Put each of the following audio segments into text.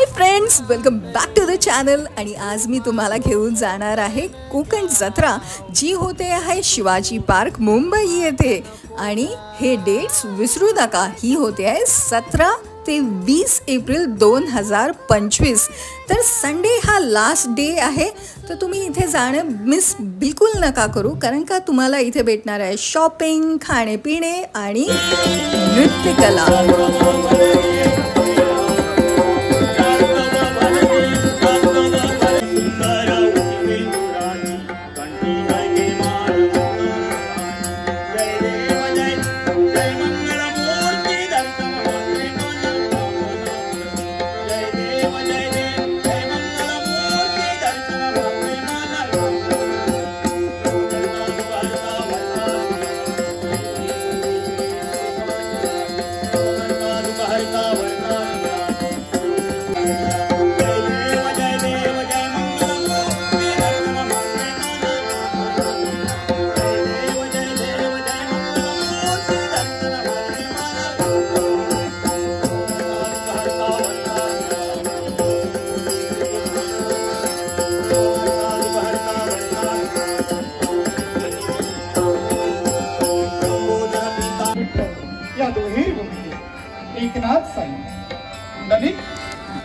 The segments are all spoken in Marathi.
High friends, welcome back to the channel. आणि आज मी तुम्हाला घेऊन जाणार आहे कोकण जत्रा, जी होते आहे शिवाजी पार्क मुंबई येथे. आणि हे डेट्स विसरू नका, ही होते आहे 17 ते 20 एप्रिल 2025. तर संडे हा लास्ट डे आहे, तर तुम्ही इथे जाणं मिस बिलकुल नका करू, कारण का तुम्हाला इथे भेटणार आहे शॉपिंग, खाणे-पिणे आणि नृत्यकला.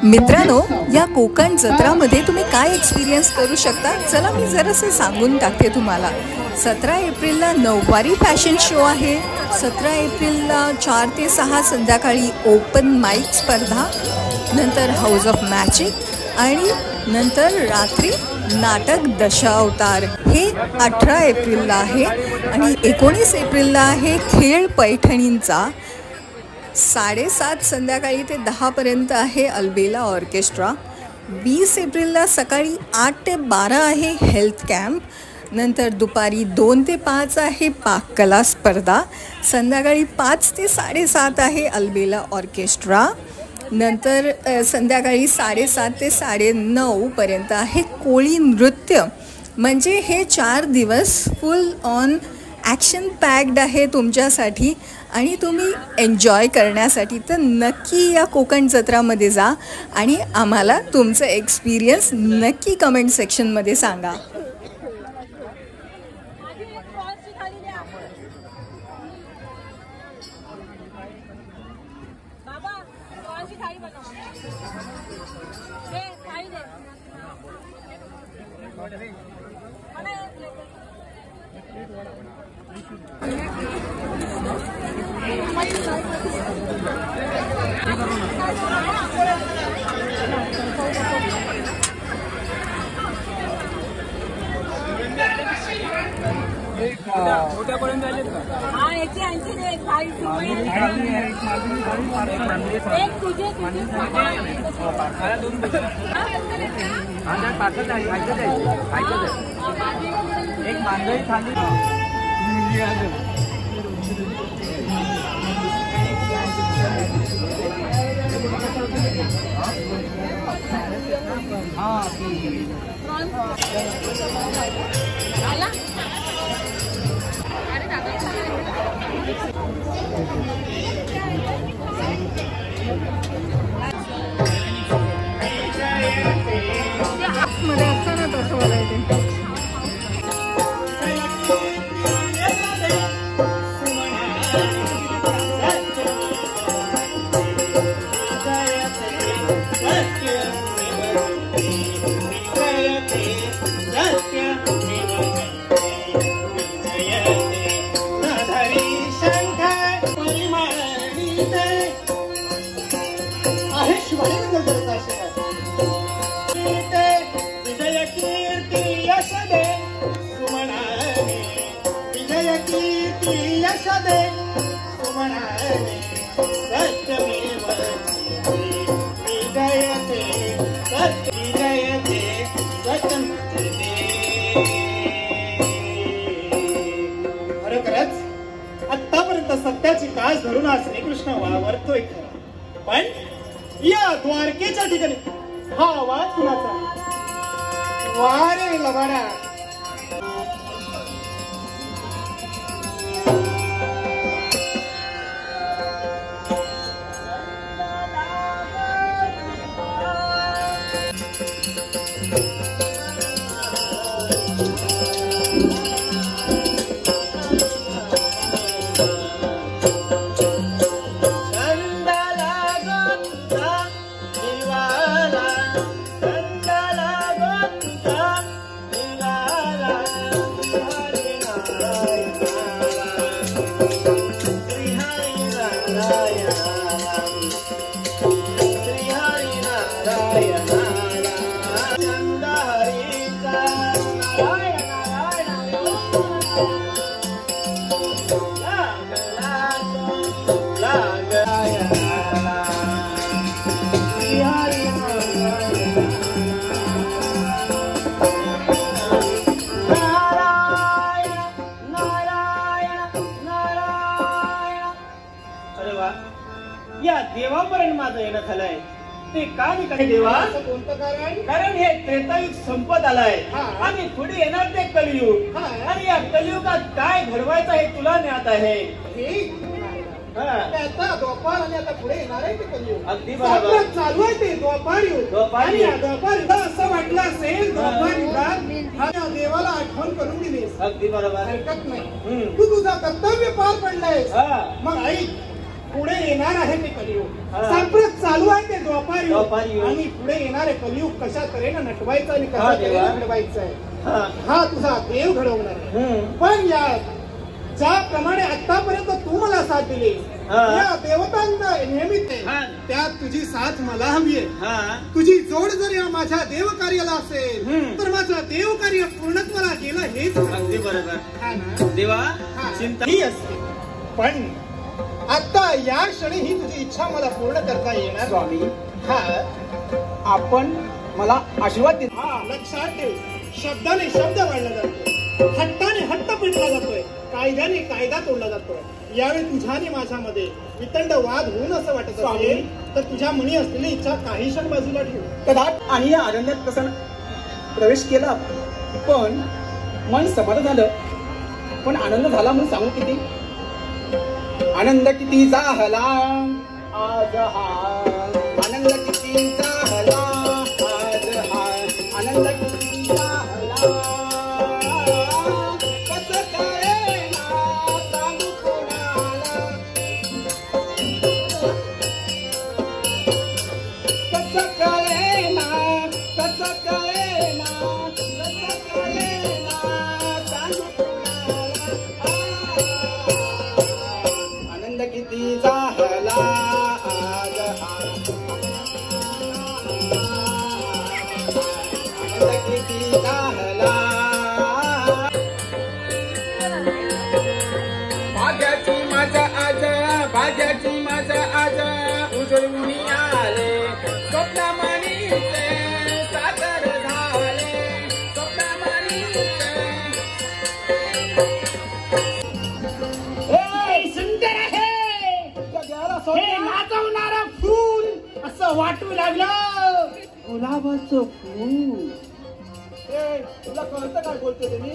मित्रांनो, या कोकण जत्रामध्ये तुम्ही काय एक्सपिरियन्स करू शकता, चला मी जरासे सांगून टाकते तुम्हाला. 17 एप्रिलला नऊवारी फॅशन शो आहे. 17 एप्रिलला 4 ते 6 संध्याकाळी ओपन माईक स्पर्धा, नंतर हाऊस ऑफ मॅजिक आणि नंतर रात्री नाटक दशावतार. हे 18 एप्रिलला आहे. आणि 19 एप्रिलला आहे खेळ पैठणींचा. 7:30 संध्याकाळी ते 10पर्यंत आहे अल्बेला ऑर्केस्ट्रा. 20 एप्रिलला सकाळी 8 ते 12 आहे हेल्थ कॅम्प. नंतर दुपारी 2 ते 5 आहे पाककला स्पर्धा. संध्याकाळी 5 ते 7:30 आहे अल्बेला ऑर्केस्ट्रा. नंतर संध्याकाळी 7:30 ते 9:30पर्यंत आहे कोळी नृत्य. म्हणजे हे 4 दिवस फुल ऑन ॲक्शन पॅक्ड आहे तुमच्यासाठी आणि तुम्ही एन्जॉय करण्यासाठी. तर नक्की या कोकण जत्रामध्ये जा आणि आम्हाला तुमचं एक्सपिरियन्स नक्की कमेंट सेक्शनमध्ये सांगा. आतापर्यंत सत्याची कास धरून हा श्रीकृष्ण वावरतोय खरा, पण या द्वारकेच्या ठिकाणी हा आवाज कुणाचा? वारे लबाडा. या देवापर्यंत माझं येणं झालंय ते का नाही देवा? कोणतं कारण? कारण हे त्रेतायुग संपत आलाय आणि पुढे येणार ते कलियुग आणि या कलियुगात काय घडवायचं हे तुला ज्ञात आहे. आता द्वापार आणि आता पुढे येणार आहे ते कलियुग. अगदी बरोबर चालू आहे ते द्वापार युग. आणि या द्वापार युगात असं वाटलं असेल द्वापार युगात हा देवाला आठवण करून दिलीस. अगदी बरोबर. हरकत नाही. तू तुझा कर्तव्य पार पडलायस. मग ऐक पुढे येणार आहे ते कलियुग. सांप्रत चालू आहे ते द्वापार युग आणि पुढे येणारे कलियुग कशा तऱ्हेनं नटवायचं आणि कशा तऱ्हेनं घडवायचं आहे हा तुझा देव घडवणार आहे. पण या ज्याप्रमाणे आतापर्यंत तू मला साथ दिली या देवतांना नियमित त्यात तुझी साथ मला हवी आहे. तुझी जोड जर या माझ्या देवकार्याला असेल तर माझं देवकार्य पूर्णत्वाला गेलं हेच. अगदी बरोबर देवा. चिंता ही असते पण आता या क्षणी ही तुझी इच्छा मला पूर्ण करता येणार. स्वामी आपण मला आशीर्वाद देत. लक्षात ठेव शब्दाने शब्द वाढला जातो हट्टाने हट्ट पिटला जातोय कायद्याने कायदा तोडला जातोय. यावेळी तुझ्याने माझ्यामध्ये वितंड वाद होऊन असं वाटत असेल तर तुझ्या मनी असलेली इच्छा काही क्षण बाजूला ठेव. कदाचित आणि या आनंदात कसा प्रवेश केला पण मन समाधान झालं. पण आनंद झाला म्हणून सांगू किती आनंद किती झाला आज हा. आनंद किती झाला आज हा. आनंद किती झाला कसं कळेना सांगू कोणाला. कसं कळेना कसं कळेना कसं कळेना सांगू कोणाला. आनंद किती झाला आज हा. आनंद किती झाला. भाग्याची माझा आज भाग्याची माझा आज उजळून आले स्वप्नामणीचे सादर झाले स्वप्नामणीचे. सुंदर आहे हे नाचवणारं फूल असं वाटू लागलं गुलाबाचं फूल. तुला कळतं काय बोलतोय मी?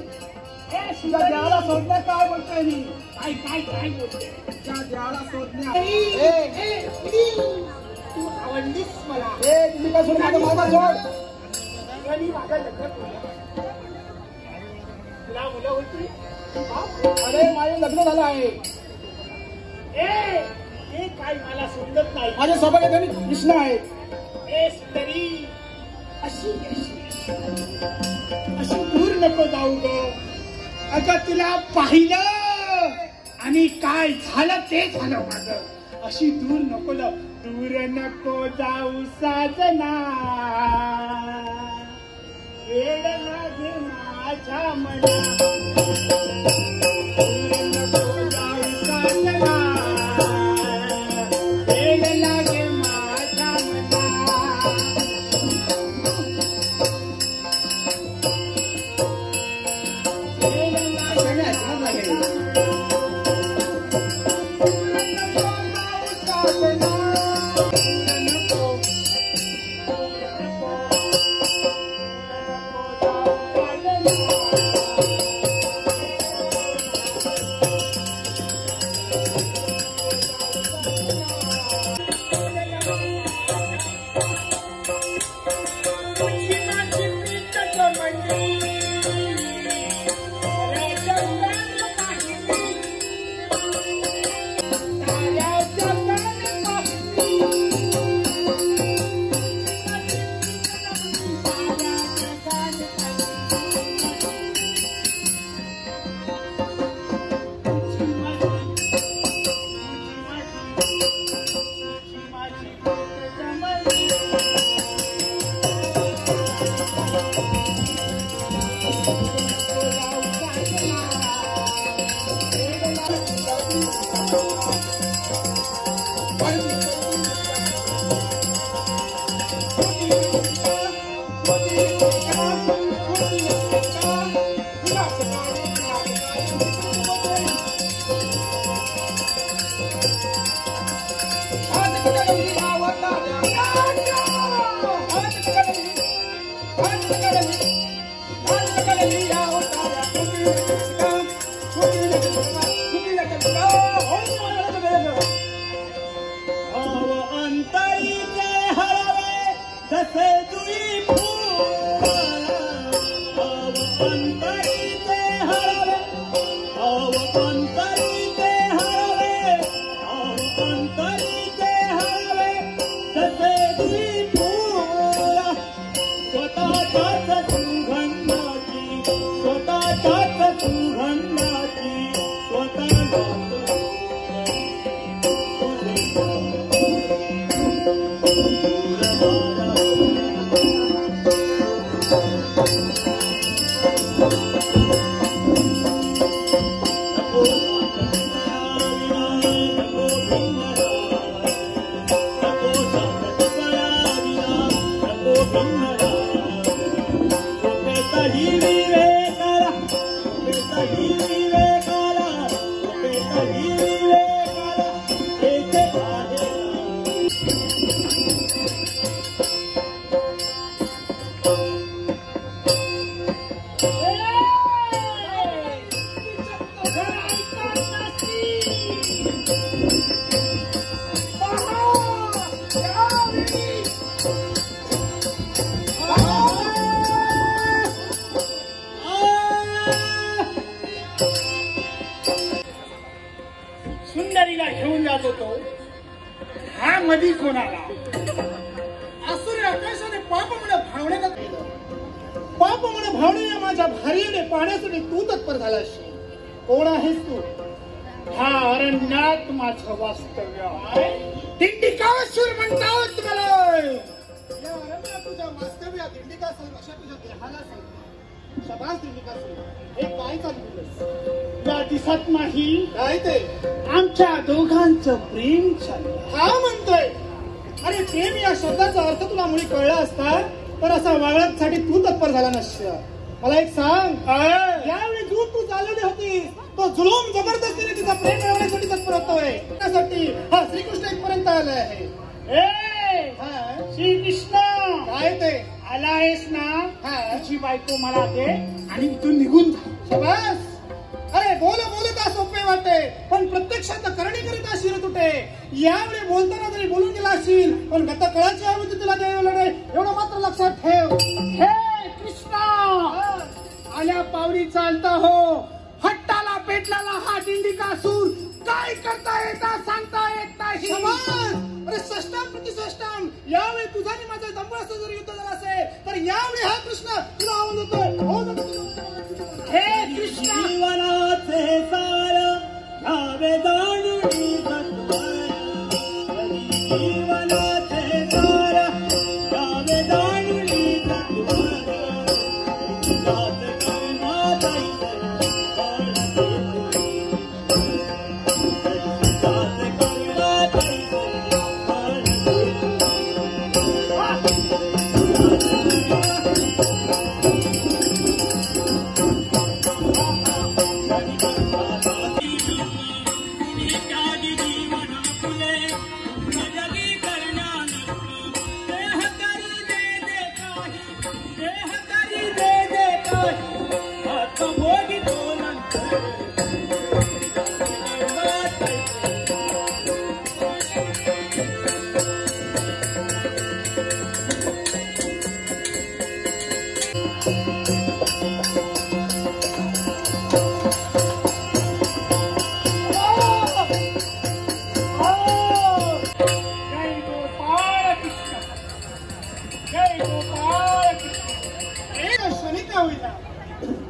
तुझ्या देवाला सोडण्या काय बोलतोय मी? काय काय काय बोलतोय? तुझ्या देवाला सोडण्या तू आवडलीस मला. तुम्ही काय सोड माझा माझा सोड. तुला मुलं होती? अरे माझे लग्न झालं आहे. हे काय मला समजत नाही. माझ्या सौभाग्याने कृष्ण आहे. तरी अशी अशी दूर नको जाऊ ग. अगं तुला पाहिलं आणि काय झालं ते झालं माझं. अशी दूर नको दूर नको जाऊ साजना वेड लागे माझ्या मना. दूर नको जाऊ साजना वेड लागे माझ्या मना. सुंदरीला घेऊन जात होतो हा मधी कोणाला असुरी आकाशाने पाप म्हणून भावण्यात पाप म्हणून भावणे माझ्या भारीने पाण्यासाठी तू तत्पर झालास कोण आहेस तू हा अरण्यात माझं वास्तव्य दिंडिकासूर म्हणतात मला या अरण्यात तुझ्या वास्तव्यात दिंडिकासूर अशा तुझ्या देहाला शबास दिंडिकासूर हे काय चालू या दिसत नाही काय ते आमच्या दोघांचं प्रेम चाललं हा म्हणतोय अरे प्रेम या शब्दाचा अर्थ तुला मुळी कळला असता तर असा वागण्यासाठी तू तत्पर झाला नसता मला एक सांग यावेळी जो तू चालवली होती तो जुलूम जबरदस्तीने तिचा प्रेम मिळवण्यासाठी तत्पर होतोय त्यासाठी हा श्रीकृष्ण इथपर्यंत आला आहे श्रीकृष्ण काय ते आला आहेस ना तुझी बायको मला दे आणि इथून निघून जा शबास अरे बोलता सोपे वाटते पण प्रत्यक्षात करणे करीता शिर तुटे यावेळी बोलताना जरी बोलून गेला असशील पण गता कळाची आवृत्ती तुला द्यावी लागेल एवढं मात्र लक्षात ठेव हे कृष्णा आल्या पावरी चालता हो हट्टाला पेटलाला हा दिंडिकासूर काय करता येता सांगता येत नाही अरे षष्टाम प्रतिष्ठाम यावेळी तुझा आणि माझा दंबाचं जर युद्ध झालं असेल तर यावेळी हा कृष्ण तुला आवाज होतोय हे कृष्ण जीवनाचे सार घ्यावे जाणून जीवनाचे सार घ्यावे जाणून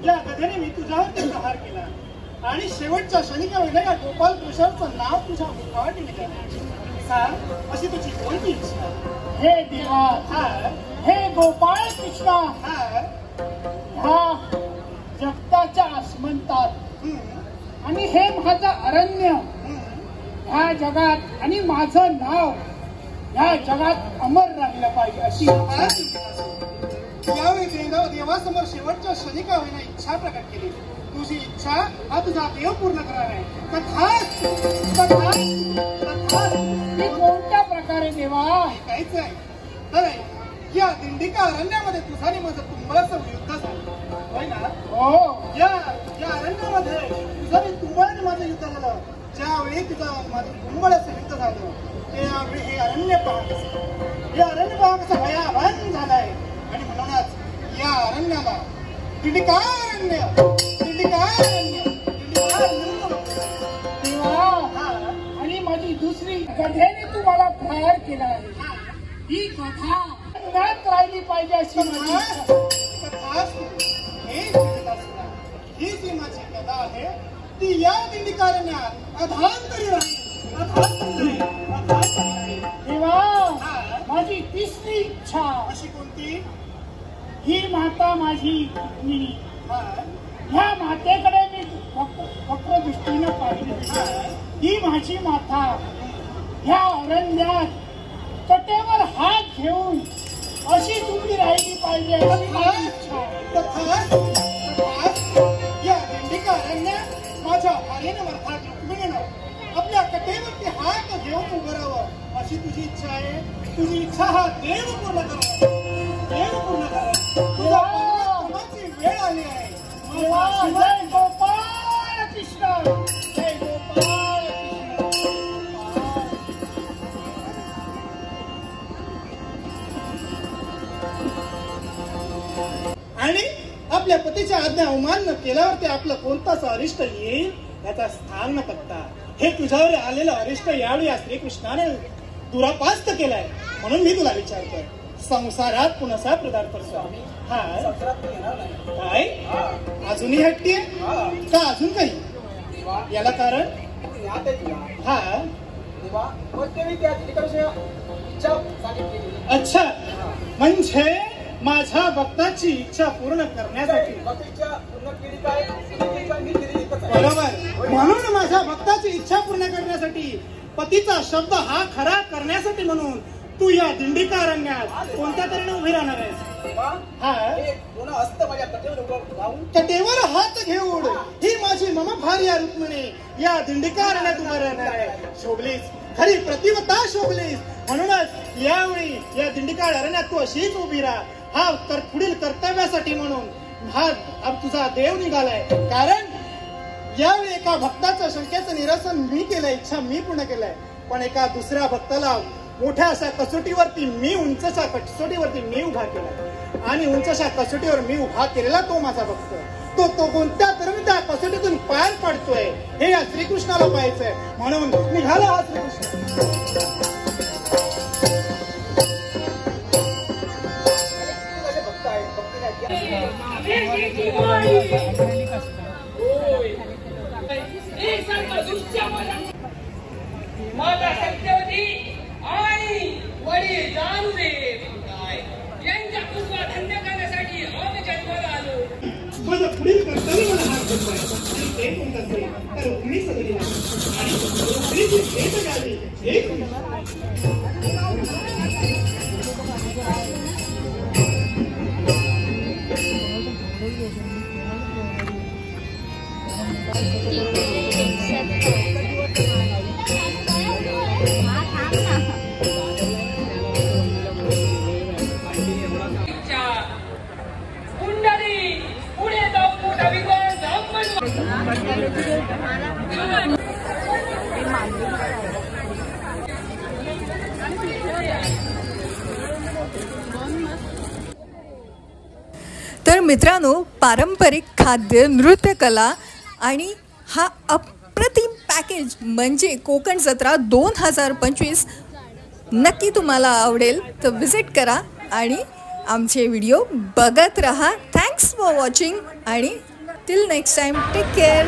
या कथेने मी तुझ्यावर प्रहार केला आणि शेवटच्या क्षणी काय होईल या गोपाल कृष्णाचं नाव तुझ्या मुखावर निघालं सांग अशी तुझी कोणती इच्छा हे देवा हे गोपाळ कृष्णा ह्या जगताच्या आसमंतात आणि हे माझं अरण्य ह्या जगात आणि माझं नाव ह्या जगात अमर राहिलं पाहिजे अशी यावेळी देवासमोर शेवटच्या क्षणी का होईना इच्छा प्रकट केली तुझी इच्छा हा तुझा देव पूर्ण करणार आहे मी कोणत्या प्रकारे देवा काहीच आहे तर या दिंडीका अरण्यामध्ये तुझा आणि माझं तुंबळाचं युद्ध झालं होय ना? हो. या अरण्यामध्ये तुझं आणि तुंबळ आणि माझं युद्ध झालं. ज्यावेळी तुझं माझं तुंबळाचं युद्ध झालं त्यावेळी हे अरण्य पहा कसं भयाभन झालंय. आणि म्हणूनच या अरण्याला दिंडिकारण्य आणि माझी दुसरी कथेने तुम्हाला तयार केला आहे. ही कथा पुण्यात राहिली पाहिजे अशी माझी इच्छा. ही जी माझी कथा आहे ती या दिंडिकारण्यात अधांतरी राहील. तेव्हा माझी तिसरी इच्छा अशी कोणती? ही माता माझी रुक्मिणी, ह्या मातेकडे मी वक्र दृष्टीनं पाहिलं. ही माझी माता ह्या अरण्यात कटेवर हात घेऊन अशी तुम्ही राहिली पाहिजे अशी माझी इच्छा. या दिंडिकारण्यात माझ्या भार्येनं अर्थात रुक्मिणीनं आपल्या कटेवरती हात घेऊन उभं राहावं अशी तुझी इच्छा आहे. तुझी इच्छा हा देव पूर्ण करावा. तुझा परमात्माची वेळ आली आहे. जय गोपाळ कृष्ण, जय गोपाळ कृष्ण. आणि आपल्या पतीच्या आज्ञा अवमान केल्यावर ते आपलं कोणताच अरिष्ट येईल याचा स्थान न बघता हे तुझ्यावर आलेलं अरिष्ट यावेळी या श्रीकृष्णाने दुरापास्त केलाय. म्हणून मी तुला विचारतोय, संसारात पुनसा पदार्थ स्वामी हा काय अजूनही हट्टीये का अजून काही? याला कारण हा अच्छा, म्हणजे माझ्या भक्ताची इच्छा पूर्ण करण्यासाठी. बरोबर. म्हणून माझ्या भक्ताची इच्छा पूर्ण करण्यासाठी पतीचा शब्द हा खरा करण्यासाठी म्हणून तू या दिंडिकारण्यात कोणत्या तऱ्हेने उभी राहणार आहेस? कटेवर हात घेऊन ही माझी मम भार्या रुक्मिणी या दिंडिकारण्यात उभा राहणार आहे. शोभलीस, खरी प्रतिवता शोभलीस. म्हणूनच यावेळी या दिंडिकार अरण्यात तू अशीच उभी राहा. हा पुढील कर्तव्यासाठी म्हणून हा तुझा देव निघालाय. कारण यावेळी एका भक्ताच्या शंकेचं निरसन मी केलंय, इच्छा मी पूर्ण केलंय. पण एका दुसऱ्या भक्ताला मोठ्या अशा कसोटीवरती उंचशा कसोटीवरती मी उभा केलाय. आणि उंचशा कसोटीवर मी उभा केलेला तो माझा भक्त तो कोणत्या तऱ्हेने त्या कसोटीतून पार पडतोय हे या श्रीकृष्णाला पाहायचंय. म्हणून निघाला हा श्रीकृष्ण. माता सत्यवती आणि वडील जानुदेव यांच्या कुसवा धन्य करण्यासाठी आम्ही जन्माला आलो. माझं पुढील कर्तव्य मला हात बसवायचा आणि ते कोणतं असेल तर रुक्मिणी सगळी आणि रुक्मिणीची भेट झाली. तर मित्रांनो, पारंपरिक खाद्य, नृत्यकला आणि हा अप्रतिम पॅकेज म्हणजे कोकण जत्रा 2025 नक्की तुम्हाला आवडेल. तर विजिट करा आणि आमचे व्हिडिओ बघत रहा. थँक्स फॉर वॉचिंग आणि till next time, take care.